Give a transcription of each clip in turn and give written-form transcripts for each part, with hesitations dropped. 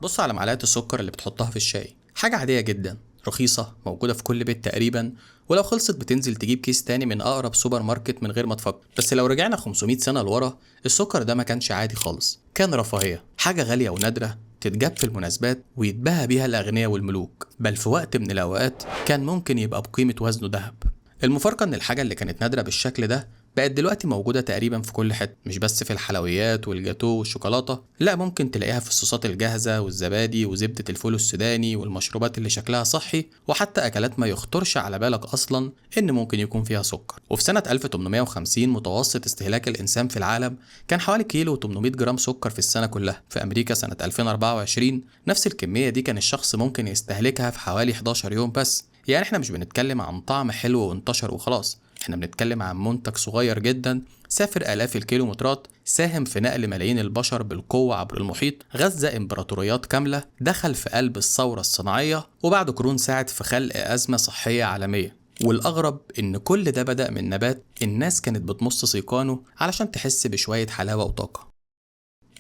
بص على معلقة السكر اللي بتحطها في الشاي، حاجة عادية جدا، رخيصة، موجودة في كل بيت تقريبا، ولو خلصت بتنزل تجيب كيس تاني من أقرب سوبر ماركت من غير ما تفكر. بس لو رجعنا 500 سنة لورا، السكر ده ما كانش عادي خالص، كان رفاهية، حاجة غالية ونادرة تتجاب في المناسبات ويتباهى بيها الأغنياء والملوك، بل في وقت من الأوقات كان ممكن يبقى بقيمة وزنه ذهب. المفارقة إن الحاجة اللي كانت نادرة بالشكل ده بقت دلوقتي موجودة تقريبا في كل حتة، مش بس في الحلويات والجاتو والشوكولاتة، لا ممكن تلاقيها في الصوصات الجاهزة والزبادي وزبدة الفول السوداني والمشروبات اللي شكلها صحي، وحتى أكلات ما يخطرش على بالك أصلا إن ممكن يكون فيها سكر. وفي سنة 1850 متوسط استهلاك الإنسان في العالم كان حوالي كيلو و800 جرام سكر في السنة كلها. في أمريكا سنة 2024 نفس الكمية دي كان الشخص ممكن يستهلكها في حوالي 11 يوم بس. يعني احنا مش بنتكلم عن طعم حلو وانتشر وخلاص، احنا بنتكلم عن منتج صغير جدا سافر آلاف الكيلومترات، ساهم في نقل ملايين البشر بالقوة عبر المحيط، غزا إمبراطوريات كاملة، دخل في قلب الثورة الصناعية، وبعد قرون ساعد في خلق أزمة صحية عالمية. والأغرب إن كل ده بدأ من نبات الناس كانت بتمص سيقانه علشان تحس بشوية حلاوة وطاقة.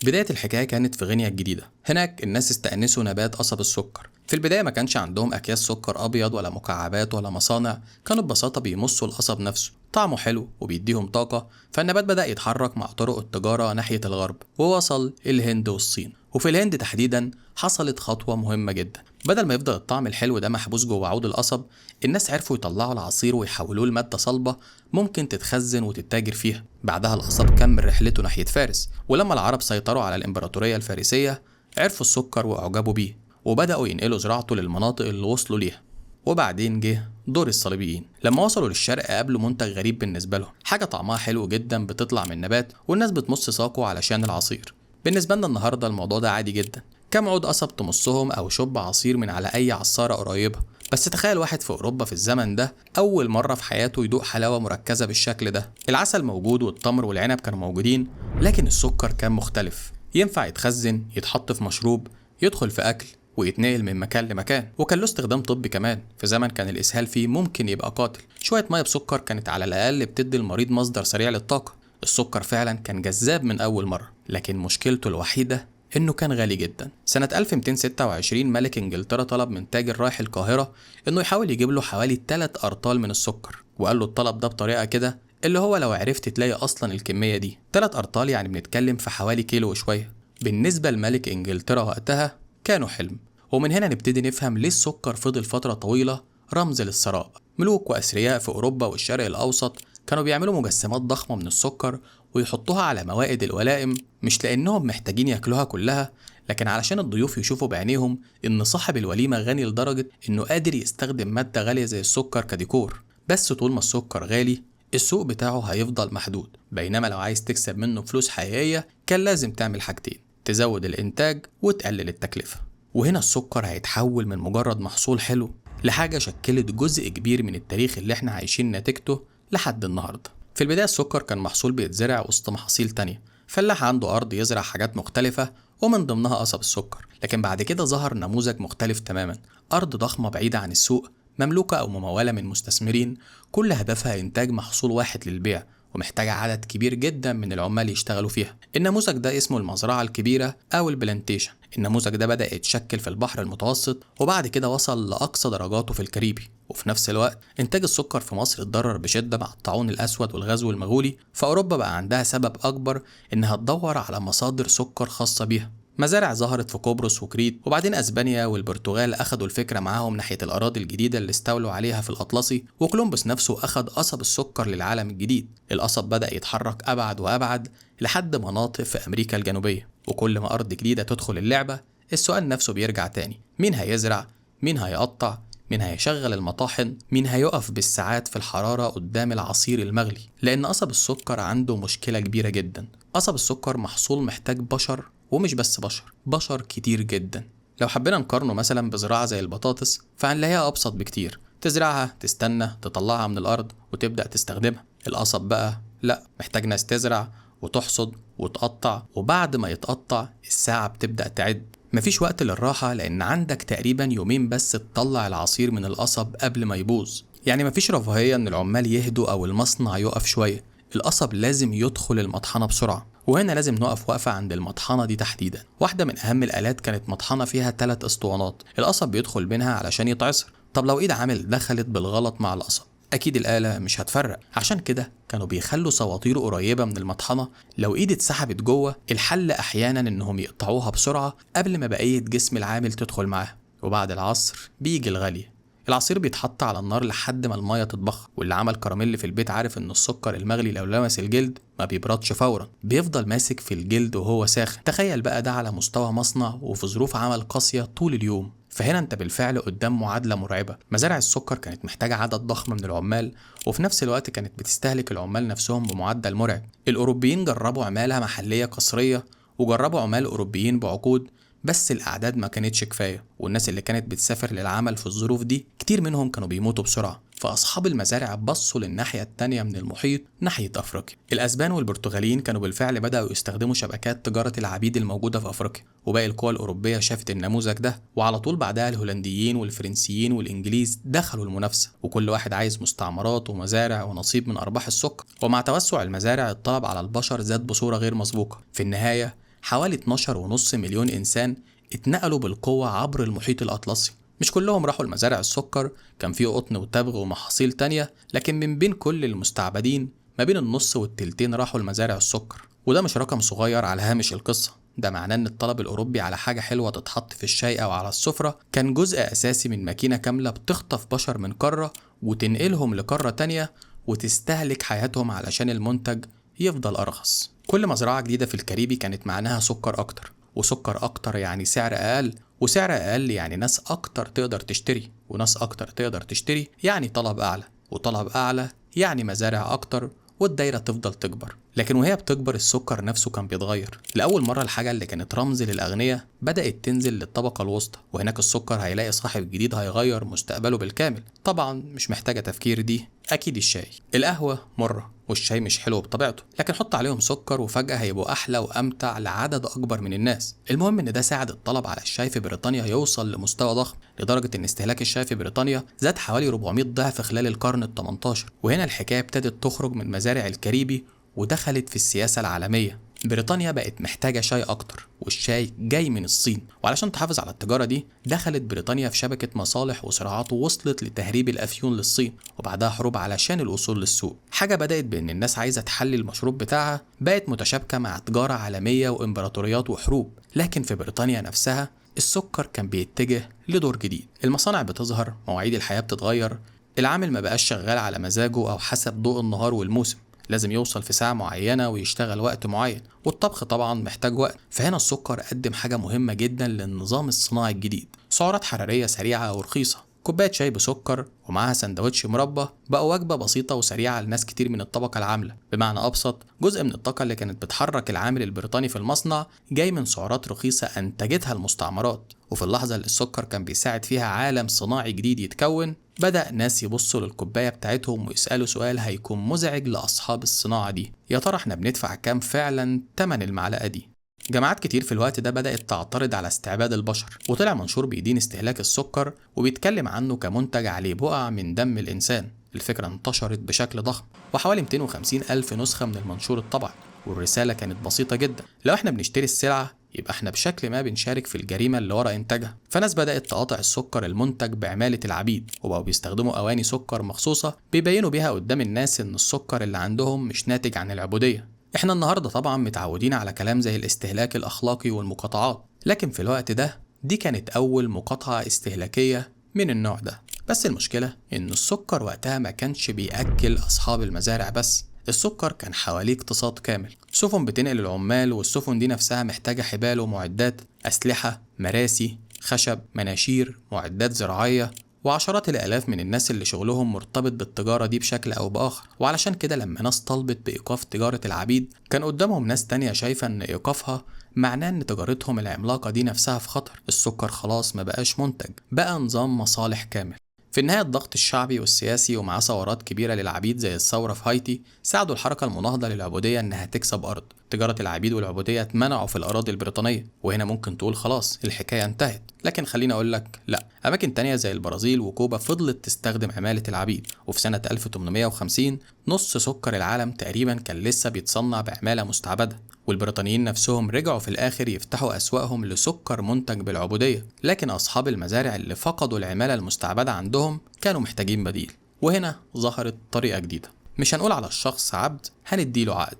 بداية الحكاية كانت في غينيا الجديدة، هناك الناس استأنسوا نبات قصب السكر. في البداية ما كانش عندهم أكياس سكر أبيض ولا مكعبات ولا مصانع، كانوا ببساطة بيمصوا القصب نفسه، طعمه حلو وبيديهم طاقة. فالنبات بدأ يتحرك مع طرق التجارة ناحية الغرب ووصل الهند والصين. وفي الهند تحديدا حصلت خطوة مهمة جدا، بدل ما يفضل الطعم الحلو ده محبوس جوه عود القصب، الناس عرفوا يطلعوا العصير ويحولوه لمادة صلبة ممكن تتخزن وتتاجر فيها. بعدها القصب كمل رحلته ناحية فارس، ولما العرب سيطروا على الإمبراطورية الفارسية عرفوا السكر وأعجبوا بيه وبدأوا ينقلوا زراعته للمناطق اللي وصلوا ليها. وبعدين جه دور الصليبيين، لما وصلوا للشرق قابلوا منتج غريب بالنسبة لهم، حاجة طعمها حلو جدا بتطلع من نبات والناس بتمص ساقه علشان العصير. بالنسبة لنا النهاردة الموضوع ده عادي جدا، كام عود قصب تمصهم أو شوب عصير من على أي عصارة قريبة. بس تخيل واحد في أوروبا في الزمن ده أول مرة في حياته يدوق حلاوة مركزة بالشكل ده. العسل موجود والتمر والعنب كانوا موجودين، لكن السكر كان مختلف، ينفع يتخزن، يتحط في مشروب، يدخل في أكل، ويتنقل من مكان لمكان، وكان له استخدام طبي كمان في زمن كان الإسهال فيه ممكن يبقى قاتل. شوية مية بسكر كانت على الأقل بتدي المريض مصدر سريع للطاقة. السكر فعلا كان جذاب من أول مرة، لكن مشكلته الوحيدة إنه كان غالي جدا. سنة 1226 ملك إنجلترا طلب من تاجر رايح القاهرة إنه يحاول يجيب له حوالي 3 أرطال من السكر، وقال له الطلب ده بطريقة كده اللي هو لو عرفت تلاقي أصلا الكمية دي 3 أرطال، يعني بنتكلم في حوالي كيلو وشوية. بالنسبة لملك إنجلترا وقتها كانوا حلم. ومن هنا نبتدي نفهم ليه السكر فضل فترة طويلة رمز للثراء. ملوك وأثرياء في أوروبا والشرق الأوسط كانوا بيعملوا مجسمات ضخمة من السكر ويحطوها على موائد الولائم، مش لأنهم محتاجين ياكلوها كلها، لكن علشان الضيوف يشوفوا بعينيهم إن صاحب الوليمة غني لدرجة إنه قادر يستخدم مادة غالية زي السكر كديكور. بس طول ما السكر غالي السوق بتاعه هيفضل محدود، بينما لو عايز تكسب منه فلوس حقيقية كان لازم تعمل حاجتين، تزود الإنتاج وتقلل التكلفة. وهنا السكر هيتحول من مجرد محصول حلو لحاجة شكلت جزء كبير من التاريخ اللي احنا عايشين نتيجته لحد النهاردة. في البداية السكر كان محصول بيتزرع وسط محاصيل تانية، فلاح عنده أرض يزرع حاجات مختلفة ومن ضمنها قصب السكر. لكن بعد كده ظهر نموذج مختلف تماما، أرض ضخمة بعيدة عن السوق، مملوكة أو ممولة من مستثمرين، كل هدفها إنتاج محصول واحد للبيع، ومحتاجة عدد كبير جدا من العمال يشتغلوا فيها. النموذج ده اسمه المزرعة الكبيرة أو البلانتيشن. النموذج ده بدأ يتشكل في البحر المتوسط وبعد كده وصل لأقصى درجاته في الكاريبي. وفي نفس الوقت إنتاج السكر في مصر اتضرر بشدة مع الطاعون الأسود والغزو المغولي، فأوروبا بقى عندها سبب أكبر إنها تدور على مصادر سكر خاصة بيها. مزارع ظهرت في قبرص وكريت، وبعدين اسبانيا والبرتغال اخدوا الفكره معاهم ناحيه الاراضي الجديده اللي استولوا عليها في الاطلسي، وكولومبوس نفسه اخد قصب السكر للعالم الجديد. القصب بدا يتحرك ابعد وابعد لحد مناطق في امريكا الجنوبيه، وكل ما ارض جديده تدخل اللعبه السؤال نفسه بيرجع تاني، مين هيزرع، مين هيقطع، مين هيشغل المطاحن، مين هيقف بالساعات في الحراره قدام العصير المغلي. لان قصب السكر عنده مشكله كبيره جدا، قصب السكر محصول محتاج بشر، ومش بس بشر كتير جدا. لو حبينا نقارنه مثلا بزراعة زي البطاطس فهنلاقيها أبسط بكتير، تزرعها، تستنى، تطلعها من الأرض وتبدأ تستخدمها. القصب بقى لأ، محتاج ناس تزرع وتحصد وتقطع، وبعد ما يتقطع الساعة بتبدأ تعد. مفيش وقت للراحة لأن عندك تقريبا يومين بس تطلع العصير من القصب قبل ما يبوظ. يعني مفيش رفاهية إن العمال يهدوا أو المصنع يقف شوية، القصب لازم يدخل المطحنة بسرعة. وهنا لازم نقف وقفة عند المطحنة دي تحديدا. واحدة من أهم الآلات كانت مطحنة فيها 3 اسطوانات القصب بيدخل بينها علشان يتعصر. طب لو إيد عامل دخلت بالغلط مع القصب، أكيد الآلة مش هتفرق. عشان كده كانوا بيخلوا سواطير قريبة من المطحنة. لو إيد اتسحبت جوه، الحل أحيانا إنهم يقطعوها بسرعة قبل ما بقية جسم العامل تدخل معاها. وبعد العصر بيجي الغلي. العصير بيتحط على النار لحد ما المية تتبخر، واللي عمل كراميل في البيت عارف ان السكر المغلي لو لمس الجلد ما بيبردش فورا، بيفضل ماسك في الجلد وهو ساخن. تخيل بقى ده على مستوى مصنع وفي ظروف عمل قاسية طول اليوم. فهنا انت بالفعل قدام معادلة مرعبة. مزارع السكر كانت محتاجة عدد ضخم من العمال، وفي نفس الوقت كانت بتستهلك العمال نفسهم بمعدل مرعب. الأوروبيين جربوا عمالة محلية قصرية، وجربوا عمال أوروبيين بعقود، بس الأعداد ما كانتش كفاية، والناس اللي كانت بتسافر للعمل في الظروف دي كتير منهم كانوا بيموتوا بسرعة. فأصحاب المزارع بصوا للناحية التانية من المحيط ناحية أفريقيا. الأسبان والبرتغاليين كانوا بالفعل بدأوا يستخدموا شبكات تجارة العبيد الموجودة في أفريقيا، وباقي القوى الأوروبية شافت النموذج ده، وعلى طول بعدها الهولنديين والفرنسيين والإنجليز دخلوا المنافسة، وكل واحد عايز مستعمرات ومزارع ونصيب من أرباح السكر. ومع توسع المزارع الطلب على البشر زاد بصورة غير مسبوقة. في النهاية حوالي 12.5 مليون إنسان اتنقلوا بالقوة عبر المحيط الأطلسي. مش كلهم راحوا لمزارع السكر، كان فيه قطن وتبغ ومحاصيل تانية، لكن من بين كل المستعبدين ما بين النص والتلتين راحوا لمزارع السكر. وده مش رقم صغير على هامش القصة، ده معناه ان الطلب الأوروبي على حاجة حلوة تتحط في الشاي أو على السفرة كان جزء أساسي من ماكينة كاملة بتخطف بشر من قارة وتنقلهم لقارة تانية وتستهلك حياتهم علشان المنتج يفضل أرخص. كل مزرعة جديدة في الكاريبي كانت معناها سكر أكتر، وسكر أكتر يعني سعر أقل، وسعر أقل يعني ناس أكتر تقدر تشتري، وناس أكتر تقدر تشتري يعني طلب أعلى، وطلب أعلى يعني مزارع أكتر، والدايرة تفضل تكبر. لكن وهي بتكبر السكر نفسه كان بيتغير. لأول مرة الحاجة اللي كانت رمز للأغنياء بدأت تنزل للطبقة الوسطى، وهناك السكر هيلاقي صاحب جديد هيغير مستقبله بالكامل. طبعا مش محتاجة تفكير دي، أكيد الشاي. القهوة مرة والشاي مش حلو بطبيعته، لكن حط عليهم سكر وفجأة هيبقوا أحلى وأمتع لعدد أكبر من الناس. المهم إن ده ساعد الطلب على الشاي في بريطانيا يوصل لمستوى ضخم، لدرجة إن استهلاك الشاي في بريطانيا زاد حوالي 400 ضعف خلال القرن ال18. وهنا الحكاية ابتدت تخرج من مزارع الكاريبي ودخلت في السياسة العالمية. بريطانيا بقت محتاجة شاي أكتر، والشاي جاي من الصين، وعلشان تحافظ على التجارة دي دخلت بريطانيا في شبكة مصالح وصراعات وصلت لتهريب الأفيون للصين، وبعدها حروب علشان الوصول للسوق. حاجة بدأت بأن الناس عايزة تحلي المشروب بتاعها بقت متشابكة مع تجارة عالمية وإمبراطوريات وحروب. لكن في بريطانيا نفسها السكر كان بيتجه لدور جديد. المصانع بتظهر، مواعيد الحياة بتتغير، العامل ما بقاش شغال على مزاجه أو حسب ضوء النهار والموسم، لازم يوصل في ساعة معينة ويشتغل وقت معين، والطبخ طبعا محتاج وقت. فهنا السكر قدم حاجة مهمة جدا للنظام الصناعي الجديد، سعرات حرارية سريعة ورخيصة. كوباية شاي بسكر ومعاها سندوتش مربى بقى وجبة بسيطة وسريعة لناس كتير من الطبقة العاملة. بمعنى أبسط، جزء من الطاقة اللي كانت بتحرك العامل البريطاني في المصنع جاي من سعرات رخيصة أنتجتها المستعمرات. وفي اللحظة اللي السكر كان بيساعد فيها عالم صناعي جديد يتكون، بدأ ناس يبصوا للكوباية بتاعتهم ويسألوا سؤال هيكون مزعج لأصحاب الصناعة دي: يا ترى احنا بندفع كام فعلا تمن المعلقة دي؟ جامعات كتير في الوقت ده بدأت تعترض على استعباد البشر، وطلع منشور بيدين استهلاك السكر وبيتكلم عنه كمنتج عليه بقع من دم الإنسان. الفكرة انتشرت بشكل ضخم، وحوالي 250 ألف نسخة من المنشور اتطبعت، والرسالة كانت بسيطة جدا: لو احنا بنشتري السلعة يبقى احنا بشكل ما بنشارك في الجريمة اللي ورا إنتاجها. فناس بدأت تقاطع السكر المنتج بعمالة العبيد، وبقوا بيستخدموا أواني سكر مخصوصة بيبينوا بيها قدام الناس إن السكر اللي عندهم مش ناتج عن العبودية. احنا النهاردة طبعا متعودين على كلام زي الاستهلاك الأخلاقي والمقاطعات، لكن في الوقت ده دي كانت أول مقاطعة استهلاكية من النوع ده. بس المشكلة إن السكر وقتها ما كانش بيأكل أصحاب المزارع بس، السكر كان حواليه اقتصاد كامل. سفن بتنقل العمال، والسفن دي نفسها محتاجة حبال ومعدات، أسلحة، مراسي، خشب، مناشير، معدات زراعية، وعشرات الآلاف من الناس اللي شغلهم مرتبط بالتجارة دي بشكل أو بآخر. وعلشان كده لما ناس طلبت بإيقاف تجارة العبيد، كان قدامهم ناس تانية شايفة إن إيقافها معناه إن تجارتهم العملاقة دي نفسها في خطر. السكر خلاص ما بقاش منتج، بقى نظام مصالح كامل. في النهاية الضغط الشعبي والسياسي ومعاه ثورات كبيرة للعبيد زي الثورة في هايتي ساعدوا الحركة المناهضة للعبودية إنها تكسب أرض. تجارة العبيد والعبودية اتمنعوا في الأراضي البريطانية، وهنا ممكن تقول خلاص الحكاية انتهت، لكن خليني أقولك لأ. أماكن تانية زي البرازيل وكوبا فضلت تستخدم عمالة العبيد، وفي سنة 1850 نص سكر العالم تقريبا كان لسه بيتصنع بعمالة مستعبدة، والبريطانيين نفسهم رجعوا في الآخر يفتحوا أسواقهم لسكر منتج بالعبودية، لكن أصحاب المزارع اللي فقدوا العمالة المستعبدة عندهم كانوا محتاجين بديل. وهنا ظهرت طريقة جديدة، مش هنقول على الشخص عبد، هنديله عقد.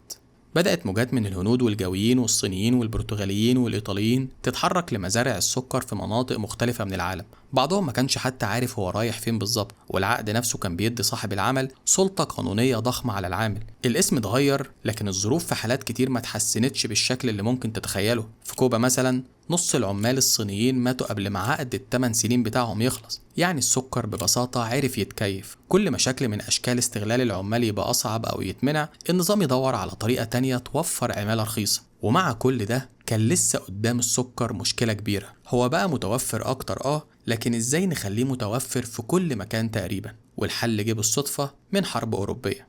بدأت موجات من الهنود والجويين والصينيين والبرتغاليين والإيطاليين تتحرك لمزارع السكر في مناطق مختلفة من العالم. بعضهم ما كانش حتى عارف هو رايح فين بالظبط، والعقد نفسه كان بيدي صاحب العمل سلطة قانونية ضخمة على العامل. الاسم اتغير، لكن الظروف في حالات كتير ما اتحسنتش بالشكل اللي ممكن تتخيله. في كوبا مثلا نص العمال الصينيين ماتوا قبل ما عقد ال8 سنين بتاعهم يخلص. يعني السكر ببساطة عرف يتكيف. كل مشاكل من أشكال استغلال العمال يبقى أصعب أو يتمنع، النظام يدور على طريقة تانية توفر عمالة رخيصة. ومع كل ده كان لسه قدام السكر مشكلة كبيرة. هو بقى متوفر أكتر لكن إزاي نخليه متوفر في كل مكان تقريبا؟ والحل جه بالصدفة من حرب أوروبية.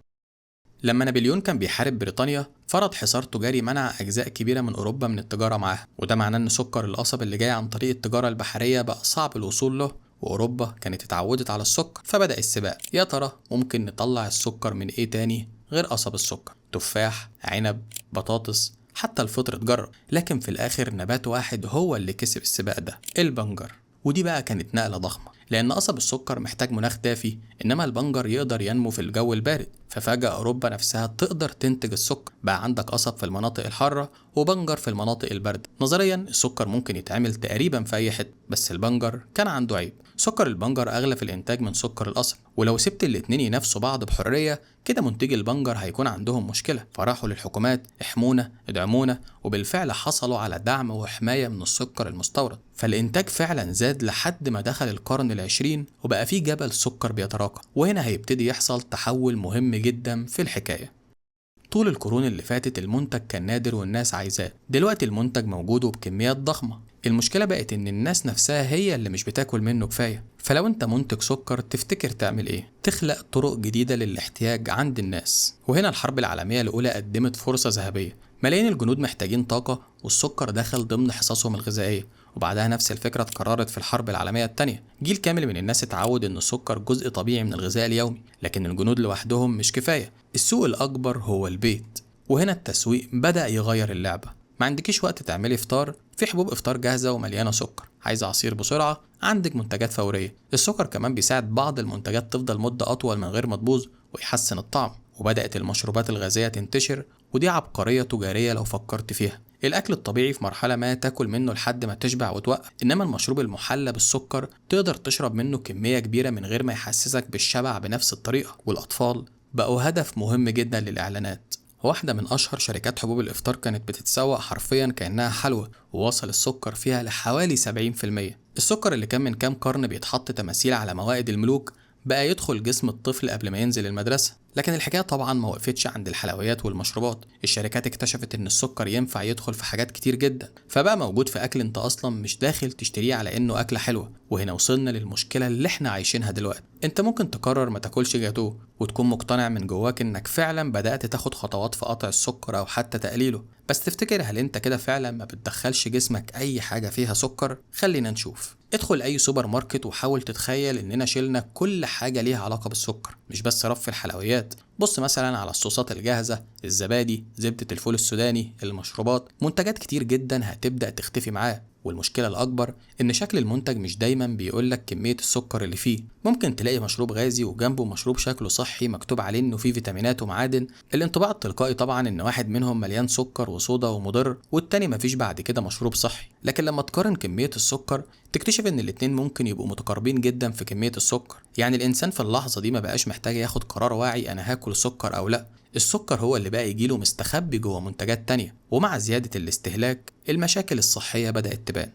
لما نابليون كان بيحارب بريطانيا فرض حصار تجاري منع أجزاء كبيرة من أوروبا من التجارة معاه، وده معناه إن سكر القصب اللي جاي عن طريق التجارة البحرية بقى صعب الوصول له، وأوروبا كانت اتعودت على السكر. فبدأ السباق، يا ترى ممكن نطلع السكر من إيه تاني غير قصب السكر؟ تفاح، عنب، بطاطس، حتى الفطر اتجرب، لكن في الآخر نبات واحد هو اللي كسب السباق ده، البنجر. ودي بقى كانت نقلة ضخمة، لأن قصب السكر محتاج مناخ دافي، إنما البنجر يقدر ينمو في الجو البارد. ففجأة أوروبا نفسها تقدر تنتج السكر، بقى عندك قصب في المناطق الحارة وبنجر في المناطق الباردة. نظريا السكر ممكن يتعمل تقريبا في أي حتة، بس البنجر كان عنده عيب، سكر البنجر أغلى في الإنتاج من سكر القصب، ولو سبت الاتنين ينافسوا بعض بحرية كده منتجي البنجر هيكون عندهم مشكلة. فراحوا للحكومات، احمونا ادعمونا، وبالفعل حصلوا على دعم وحماية من السكر المستورد. فالإنتاج فعلا زاد لحد ما دخل القرن العشرين، وبقى فيه جبل سكر بيتراكم. وهنا هيبتدي يحصل تحول مهم جدا في الحكاية. طول القرون اللي فاتت المنتج كان نادر والناس عايزاه، دلوقتي المنتج موجود وبكميات ضخمة. المشكلة بقت ان الناس نفسها هي اللي مش بتاكل منه كفاية. فلو انت منتج سكر تفتكر تعمل ايه؟ تخلق طرق جديدة للاحتياج عند الناس. وهنا الحرب العالمية الأولى قدمت فرصة ذهبية. ملايين الجنود محتاجين طاقة، والسكر دخل ضمن حصصهم الغذائية. وبعدها نفس الفكرة اتكررت في الحرب العالمية التانية. جيل كامل من الناس اتعود ان السكر جزء طبيعي من الغذاء اليومي، لكن الجنود لوحدهم مش كفاية، السوق الأكبر هو البيت. وهنا التسويق بدأ يغير اللعبة. ما عندكيش وقت تعملي فطار؟ في حبوب افطار جاهزة ومليانة سكر. عايزة عصير بسرعة؟ عندك منتجات فورية. السكر كمان بيساعد بعض المنتجات تفضل مدة أطول من غير ما تبوظ، ويحسن الطعم. وبدأت المشروبات الغازية تنتشر، ودي عبقرية تجارية لو فكرت فيها. الأكل الطبيعي في مرحلة ما تاكل منه لحد ما تشبع وتوقف، إنما المشروب المحلى بالسكر تقدر تشرب منه كمية كبيرة من غير ما يحسسك بالشبع بنفس الطريقة. والأطفال بقوا هدف مهم جدا للإعلانات. واحدة من أشهر شركات حبوب الإفطار كانت بتتسوق حرفيا كأنها حلوى، ووصل السكر فيها لحوالي 70%. السكر اللي كان من كام قرن بيتحط تماثيل على موائد الملوك بقى يدخل جسم الطفل قبل ما ينزل المدرسة. لكن الحكاية طبعا ما وقفتش عند الحلويات والمشروبات. الشركات اكتشفت ان السكر ينفع يدخل في حاجات كتير جدا، فبقى موجود في اكل انت اصلا مش داخل تشتريه على انه اكلة حلوة. وهنا وصلنا للمشكلة اللي احنا عايشينها دلوقتي. انت ممكن تقرر ما تاكلش جاتوه وتكون مقتنع من جواك انك فعلا بدأت تاخد خطوات في قطع السكر او حتى تقليله، بس تفتكر هل انت كده فعلا ما بتدخلش جسمك اي حاجة فيها سكر؟ خلينا نشوف. ادخل اي سوبر ماركت وحاول تتخيل اننا شلنا كل حاجة ليها علاقة بالسكر، مش بس رف الحلويات. بص مثلا على الصوصات الجاهزة، الزبادي، زبدة الفول السوداني، المشروبات، منتجات كتير جدا هتبدأ تختفي معاه. والمشكلة الأكبر إن شكل المنتج مش دايما بيقولك كمية السكر اللي فيه. ممكن تلاقي مشروب غازي وجنبه مشروب شكله صحي مكتوب عليه إنه فيه فيتامينات ومعادن. الانطباع التلقائي طبعا إن واحد منهم مليان سكر وصودا ومضر، والتاني مفيش بعد كده مشروب صحي. لكن لما تقارن كمية السكر تكتشف إن الاتنين ممكن يبقوا متقاربين جدا في كمية السكر. يعني الإنسان في اللحظة دي ما بقاش محتاج ياخد قرار واعي أنا هاكل سكر أو لأ. السكر هو اللي بقى يجيله مستخبي جوه منتجات تانية. ومع زيادة الاستهلاك المشاكل الصحية بدأت تبان.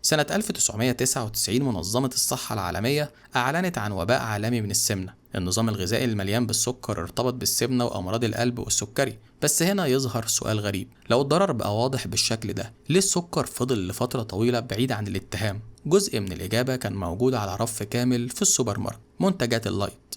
سنة 1999 منظمة الصحة العالمية أعلنت عن وباء عالمي من السمنة. النظام الغذائي المليان بالسكر ارتبط بالسمنة وأمراض القلب والسكري. بس هنا يظهر سؤال غريب، لو الضرر بقى واضح بالشكل ده ليه السكر فضل لفترة طويلة بعيد عن الاتهام؟ جزء من الإجابة كان موجود على رف كامل في السوبر ماركت، منتجات اللايت.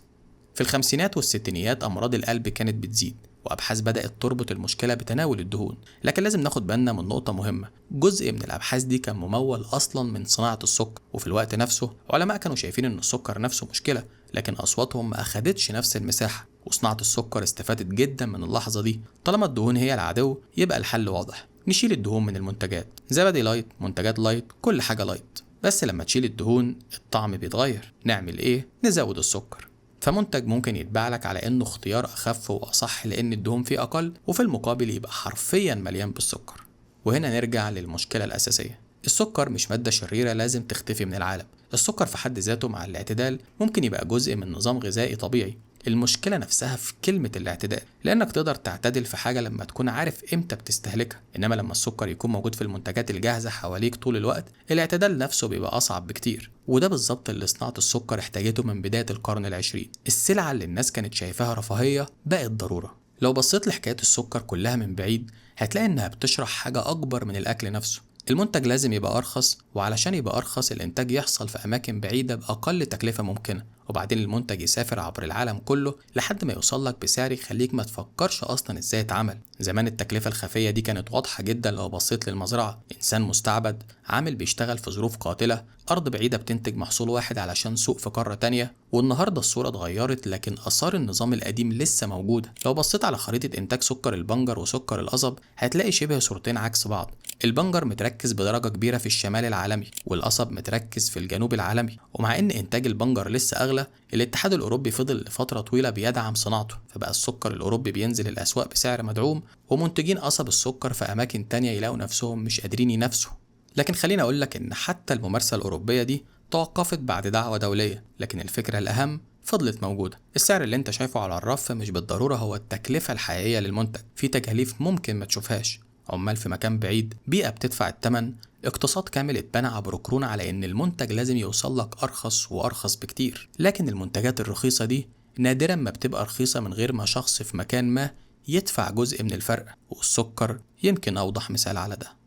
في الخمسينات والستينيات أمراض القلب كانت بتزيد، وأبحاث بدأت تربط المشكلة بتناول الدهون. لكن لازم ناخد بالنا من نقطة مهمة، جزء من الأبحاث دي كان ممول أصلا من صناعة السكر، وفي الوقت نفسه علماء كانوا شايفين إن السكر نفسه مشكلة، لكن أصواتهم ما أخدتش نفس المساحة. وصناعة السكر استفادت جدا من اللحظة دي. طالما الدهون هي العدو يبقى الحل واضح، نشيل الدهون من المنتجات. زبادي لايت، منتجات لايت، كل حاجة لايت. بس لما تشيل الدهون الطعم بيتغير. نعمل إيه؟ نزود السكر. فمنتج ممكن يتباع لك على انه اختيار اخف واصح لان الدهون فيه اقل، وفي المقابل يبقى حرفيا مليان بالسكر. وهنا نرجع للمشكلة الاساسية، السكر مش مادة شريرة لازم تختفي من العالم. السكر في حد ذاته مع الاعتدال ممكن يبقى جزء من نظام غذائي طبيعي. المشكلة نفسها في كلمة الاعتدال، لأنك تقدر تعتدل في حاجة لما تكون عارف إمتى بتستهلكها. إنما لما السكر يكون موجود في المنتجات الجاهزة حواليك طول الوقت، الاعتدال نفسه بيبقى أصعب بكتير. وده بالظبط اللي صناعة السكر احتاجته من بداية القرن العشرين. السلعة اللي الناس كانت شايفاها رفاهية بقت ضرورة. لو بصيت لحكاية السكر كلها من بعيد هتلاقي إنها بتشرح حاجة أكبر من الأكل نفسه. المنتج لازم يبقى أرخص، وعلشان يبقى أرخص الإنتاج يحصل في أماكن بعيدة بأقل تكلفة ممكنة، وبعدين المنتج يسافر عبر العالم كله لحد ما يوصلك بسعر يخليك ما تفكرش أصلا إزاي اتعمل. زمان التكلفة الخفية دي كانت واضحة جدا. لو بصيت للمزرعة، إنسان مستعبد عامل بيشتغل في ظروف قاتلة، أرض بعيدة بتنتج محصول واحد علشان سوق في قارة تانية. والنهاردة الصورة اتغيرت، لكن آثار النظام القديم لسه موجودة. لو بصيت على خريطة إنتاج سكر البنجر وسكر القصب هتلاقي شبه صورتين عكس بعض. البنجر متركز بدرجة كبيرة في الشمال العالمي، والقصب متركز في الجنوب العالمي. ومع إن إنتاج البنجر لسه أغلى، الاتحاد الأوروبي فضل لفترة طويلة بيدعم صناعته، فبقى السكر الأوروبي بينزل الأسواق بسعر مدعوم، ومنتجين قصب السكر في أماكن تانية يلاقوا نفسهم مش قادرين ينافسوا. لكن خليني أقولك إن حتى الممارسة الأوروبية دي توقفت بعد دعوة دولية، لكن الفكرة الأهم فضلت موجودة. السعر اللي انت شايفه على الرف مش بالضرورة هو التكلفة الحقيقية للمنتج، في تكاليف ممكن ما تشوفهاش، عمال في مكان بعيد، بيئة بتدفع الثمن، اقتصاد كامل اتبنى عبر قرون على ان المنتج لازم يوصل لك ارخص وارخص بكتير. لكن المنتجات الرخيصة دي نادرا ما بتبقى رخيصة من غير ما شخص في مكان ما يدفع جزء من الفرق، والسكر يمكن اوضح مثال على ده.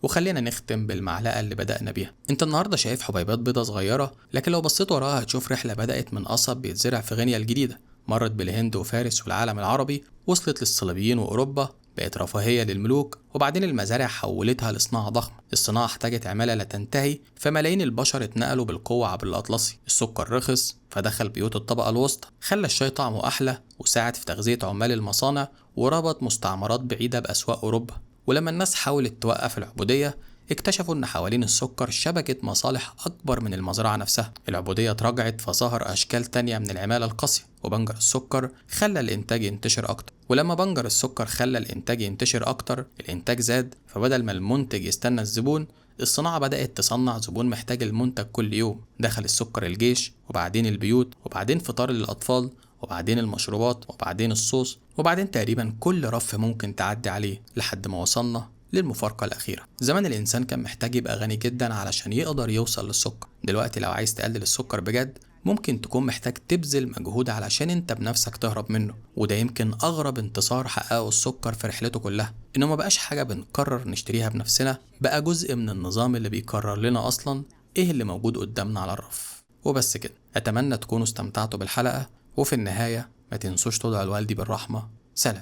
وخلينا نختم بالمعلقة اللي بدأنا بيها. انت النهاردة شايف حبيبات بيضة صغيرة، لكن لو بصيت وراها هتشوف رحلة بدأت من قصب بيتزرع في غينيا الجديدة، مرت بالهند وفارس والعالم العربي، وصلت للصليبيين وأوروبا، بقت رفاهية للملوك، وبعدين المزارع حولتها لصناعة ضخمة. الصناعة احتاجت عمالة لا تنتهي، فملايين البشر اتنقلوا بالقوة عبر الأطلسي. السكر رخص فدخل بيوت الطبقة الوسطى، خلى الشاي طعمه أحلى، وساعد في تغذية عمال المصانع، وربط مستعمرات بعيدة بأسواق أوروبا. ولما الناس حاولت توقف العبودية، اكتشفوا ان حوالين السكر شبكة مصالح اكبر من المزرعة نفسها. العبودية اتراجعت فظهر اشكال تانية من العمالة القاسية، وبنجر السكر خلى الانتاج ينتشر اكتر. ولما بنجر السكر خلى الانتاج ينتشر اكتر، الانتاج زاد، فبدل ما المنتج يستنى الزبون، الصناعة بدأت تصنع زبون محتاج المنتج كل يوم. دخل السكر الجيش، وبعدين البيوت، وبعدين فطار للأطفال، وبعدين المشروبات، وبعدين الصوص، وبعدين تقريبا كل رف ممكن تعدي عليه، لحد ما وصلنا للمفارقة الأخيرة. زمان الإنسان كان محتاج يبقى غني جدا علشان يقدر يوصل للسكر. دلوقتي لو عايز تقلل السكر بجد، ممكن تكون محتاج تبذل مجهود علشان انت بنفسك تهرب منه. وده يمكن أغرب انتصار حققه السكر في رحلته كلها، إنه ما بقاش حاجة بنقرر نشتريها بنفسنا، بقى جزء من النظام اللي بيقرر لنا أصلا إيه اللي موجود قدامنا على الرف. وبس كده، أتمنى تكونوا استمتعتوا بالحلقة، وفي النهاية ما تنسوش تدعوا لوالدي بالرحمة. سلام.